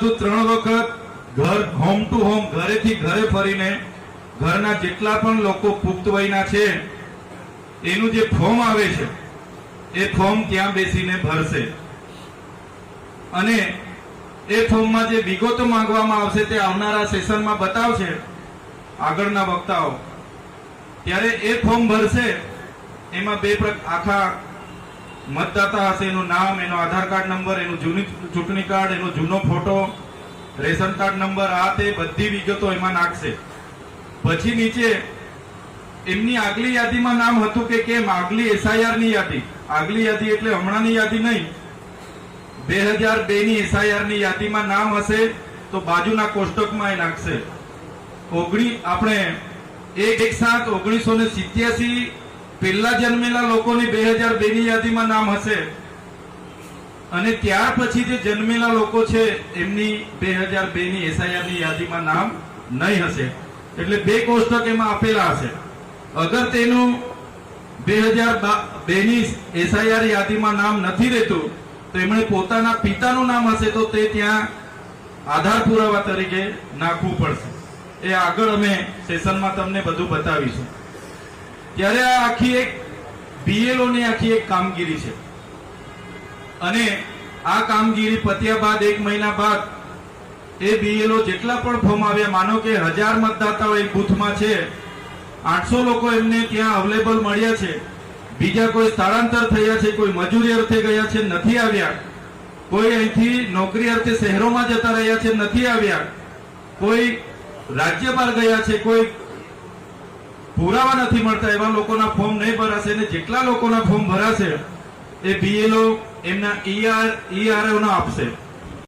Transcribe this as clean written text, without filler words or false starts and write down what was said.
બધું 3 વખત ઘર હોમ ટુ હોમ ઘરેથી ઘરે ફરીને ઘરના જેટલા પણ લોકો પુખ્ત વયના છે એનું જે ફોર્મ આવે છે એ ફોર્મ ત્યાં બેસીને ભરશે અને એ ફોર્મમાં જે વિગતો માંગવામાં આવશે તે આવનારા સેશનમાં બતાવશે આગળના વક્તાઓ. ત્યારે એ ફોર્મ ભરશે એમાં આખા મતદાતા હશે, એનું નામ, એનો આધાર કાર્ડ નંબર, એનું જૂની ચૂંટણી કાર્ડ, એનો જૂનો ફોટો, રેશન કાર્ડ નંબર, આ તે બધી વિગતો એમાં નાખશે. પછી નીચે એમની આગલી યાદીમાં નામ હતું કે કેમ, આગલી SIR ની યાદી, આગલી યાદી એટલે હમણાંની યાદી નહીં, 2002 ની SIR ની યાદીમાં નામ હશે તો બાજુના કોષ્ટકમાં એ નાખશે. આપણે 1/7/1987 પહેલા જન્મેલા લોકોની 2002 ની યાદીમાં નામ હશે અને ત્યાર પછી જે જન્મેલા લોકો છે એમની 2002 ની SIR ની યાદીમાં નામ નહીં હશે. એટલે 2 કોષ્ટક એમાં આપેલા હશે. અગર તેનું 2002 ની SIR યાદીમાં નામ નથી રહેતું તો એમણે પોતાના પિતાનું નામ હશે તો તે ત્યાં આધાર પુરાવા તરીકે નાખવું પડશે. એ આગળ અમે સેશનમાં તમને બધું બતાવીશું. ત્યારે આ આખી એક BLO ની આખી એક કામગીરી છે અને આ કામગીરી પત્યા બાદ 1 મહિના બાદ એ BLO જેટલા પણ ફોર્મ આવ્યા, માનો કે 1000 મતદાતાઓ એક બૂથમાં છે, 800 લોકો એમને ત્યાં અવેલેબલ મળ્યા છે, બીજા કોઈ સ્થળાંતર થયા છે, કોઈ મજૂરી અર્થે ગયા છે નથી આવ્યા, કોઈ અહીંથી નોકરી અર્થે શહેરોમાં જતા રહ્યા છે નથી આવ્યા, કોઈ રાજ્ય બહાર ગયા છે, કોઈ પુરાવા નથી મળતા, એવા લોકોના ફોર્મ નહીં ભરાશે. અને જેટલા લોકોના ફોર્મ ભરાશે એ BLO એમના ERO આપશે.